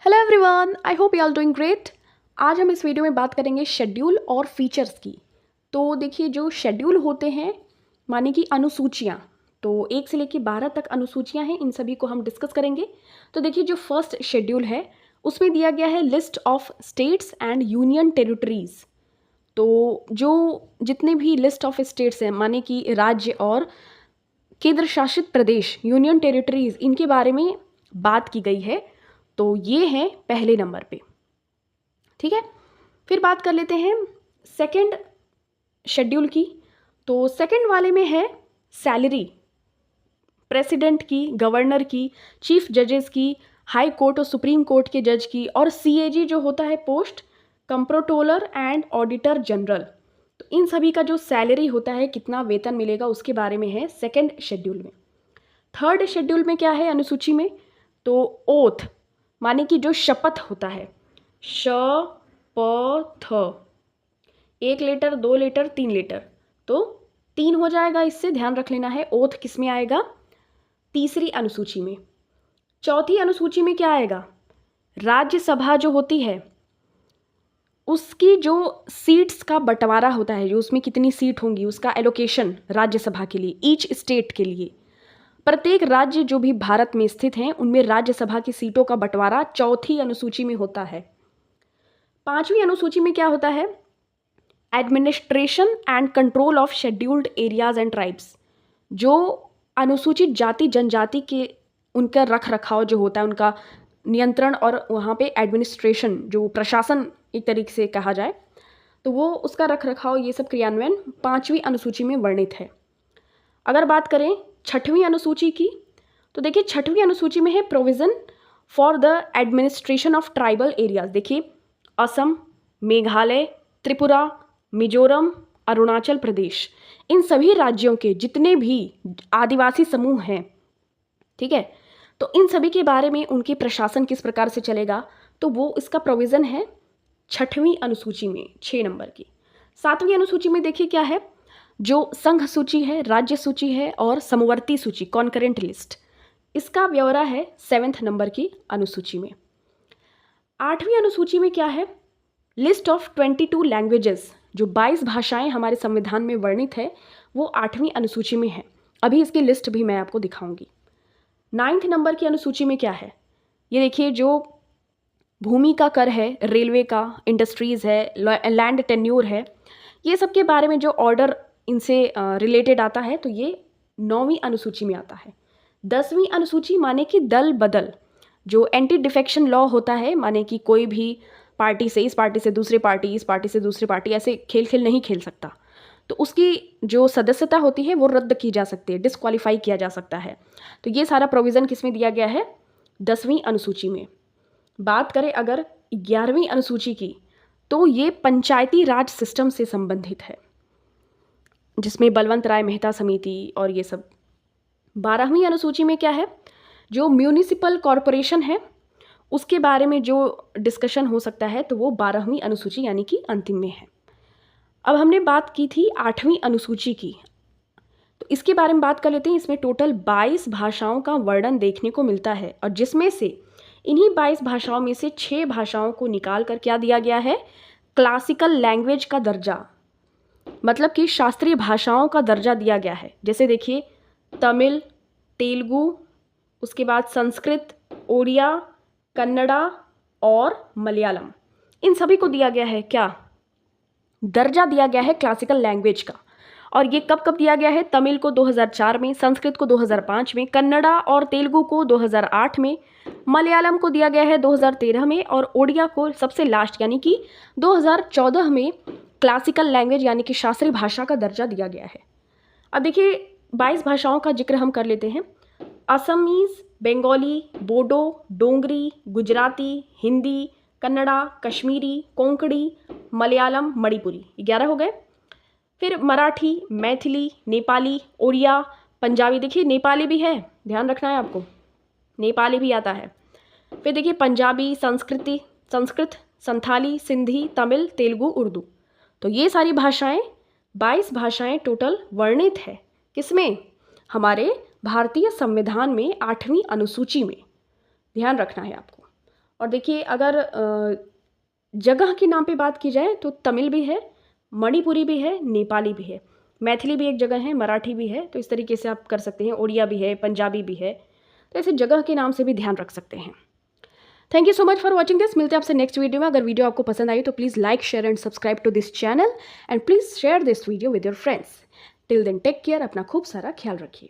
Hello everyone, I hope you are doing great. आज हम इस वीडियो में बात करेंगे शेड्यूल और फीचर्स की। तो देखिए, जो शेड्यूल होते हैं माने कि अनुसूचियाँ, तो 1 से लेकर 12 तक अनुसूचियाँ हैं, इन सभी को हम डिस्कस करेंगे। तो देखिए, जो फर्स्ट शेड्यूल है उसमें दिया गया है list of states and union territories. तो जो जितने भी लिस्ट ऑफ स्टेट्स हैं माने कि राज्य और केंद्र शासित प्रदेश, यूनियन टेरिटरीज़, इनके बारे में बात की गई है। तो ये है पहले नंबर पे। ठीक है, फिर बात कर लेते हैं सेकंड शेड्यूल की। तो सेकंड वाले में है सैलरी प्रेसिडेंट की, गवर्नर की, चीफ जजेस की, हाई कोर्ट और सुप्रीम कोर्ट के जज की, और सीएजी जो होता है post comptroller and auditor general. तो इन सभी का जो सैलरी होता है, कितना वेतन मिलेगा, उसके बारे में है सेकंड शेड्यूल में। थर्ड शेड्यूल में क्या है अनुसूची में? तो ओथ माने कि जो शपथ होता है, शपथ, 1 लीटर 2 लीटर 3 लीटर, तो 3 हो जाएगा, इससे ध्यान रख लेना है। ओथ किस में आएगा? तीसरी अनुसूची में। चौथी अनुसूची में क्या आएगा? राज्यसभा जो होती है उसकी जो सीट्स का बंटवारा होता है, जो उसमें कितनी सीट होंगी उसका एलोकेशन राज्यसभा के लिए, ईच स्टेट के लिए, प्रत्येक राज्य जो भी भारत में स्थित हैं उनमें राज्यसभा की सीटों का बंटवारा चौथी अनुसूची में होता है। पांचवी अनुसूची में क्या होता है? Administration and control of scheduled areas and tribes. जो अनुसूचित जाति जनजाति के उनका रख रखाव जो होता है, उनका नियंत्रण और वहाँ पे एडमिनिस्ट्रेशन, जो प्रशासन एक तरीके से कहा जाए, तो वो उसका रख रखाव, ये सब क्रियान्वयन पांचवी अनुसूची में वर्णित है। अगर बात करें छठवीं अनुसूची की, तो देखिए छठवीं अनुसूची में है provision for the administration of tribal areas. देखिए, असम, मेघालय, त्रिपुरा, मिजोरम, अरुणाचल प्रदेश, इन सभी राज्यों के जितने भी आदिवासी समूह हैं, ठीक है, तो इन सभी के बारे में उनके प्रशासन किस प्रकार से चलेगा, तो वो इसका प्रोविज़न है छठवीं अनुसूची में, 6 नंबर की। सातवीं अनुसूची में देखिए क्या है, जो संघ सूची है, राज्य सूची है और समवर्ती सूची, कॉन्करेंट लिस्ट, इसका ब्यौरा है 7वें नंबर की अनुसूची में। आठवीं अनुसूची में क्या है? लिस्ट ऑफ 22 लैंग्वेजेस, जो 22 भाषाएं हमारे संविधान में वर्णित है, वो आठवीं अनुसूची में है। अभी इसकी लिस्ट भी मैं आपको दिखाऊंगी। 9वें नंबर की अनुसूची में क्या है? ये देखिए, जो भूमि का कर है, रेलवे का, इंडस्ट्रीज़ है, लैंड टेन्योर है, ये सब के बारे में जो ऑर्डर इनसे रिलेटेड आता है, तो ये 9वीं अनुसूची में आता है। 10वीं अनुसूची माने कि दल बदल, जो एंटी डिफेक्शन लॉ होता है, माने कि कोई भी पार्टी से, इस पार्टी से दूसरी पार्टी, इस पार्टी से दूसरी पार्टी, ऐसे खेल नहीं खेल सकता, तो उसकी जो सदस्यता होती है वो रद्द की जा सकती है, डिस्क्वालीफाई किया जा सकता है। तो ये सारा प्रोविज़न किस में दिया गया है? 10वीं अनुसूची में। बात करें अगर 11वीं अनुसूची की, तो ये पंचायती राज सिस्टम से संबंधित है, जिसमें बलवंत राय मेहता समिति और ये सब। 12वीं अनुसूची में क्या है? जो म्यूनिसिपल कॉरपोरेशन है उसके बारे में जो डिस्कशन हो सकता है, तो वो 12वीं अनुसूची यानी कि अंतिम में है। अब हमने बात की थी 8वीं अनुसूची की, तो इसके बारे में बात कर लेते हैं। इसमें टोटल 22 भाषाओं का वर्णन देखने को मिलता है, और जिसमें से इन्हीं 22 भाषाओं में से 6 भाषाओं को निकाल कर क्या दिया गया है? क्लासिकल लैंग्वेज का दर्जा, मतलब कि शास्त्रीय भाषाओं का दर्जा दिया गया है। जैसे देखिए, तमिल, तेलुगु, उसके बाद संस्कृत, ओडिया, कन्नड़ा और मलयालम, इन सभी को दिया गया है क्या? दर्जा दिया गया है क्लासिकल लैंग्वेज का। और ये कब कब दिया गया है? तमिल को 2004 में, संस्कृत को 2005 में, कन्नड़ा और तेलुगु को 2008 में, मलयालम को दिया गया है 2013 में, और ओडिया को सबसे लास्ट यानी कि 2014 में क्लासिकल लैंग्वेज यानी कि शास्त्रीय भाषा का दर्जा दिया गया है। अब देखिए, 22 भाषाओं का जिक्र हम कर लेते हैं। असमीज़, बंगाली, बोडो, डोंगरी, गुजराती, हिंदी, कन्नड़ा, कश्मीरी, कोंकणी, मलयालम, मणिपुरी, 11 हो गए। फिर मराठी, मैथिली, नेपाली, ओडिया, पंजाबी, देखिए नेपाली भी है, ध्यान रखना है आपको, नेपाली भी आता है। फिर देखिए पंजाबी, संस्कृत, संथाली, सिंधी, तमिल, तेलुगु, उर्दू, तो ये सारी भाषाएं, 22 भाषाएं टोटल वर्णित है किसमें? हमारे भारतीय संविधान में 8वीं अनुसूची में, ध्यान रखना है आपको। और देखिए अगर जगह के नाम पे बात की जाए तो तमिल भी है, मणिपुरी भी है, नेपाली भी है, मैथिली भी एक जगह है, मराठी भी है। तो इस तरीके से आप कर सकते हैं। उड़िया भी है, पंजाबी भी है। तो ऐसे जगह के नाम से भी ध्यान रख सकते हैं। Thank you so much for watching this. मिलते हैं आपसे नेक्स्ट वीडियो में। अगर वीडियो आपको पसंद आई तो please like, share and subscribe to this channel and please share this video with your friends. Till then take care, अपना खूब सारा ख्याल रखिए।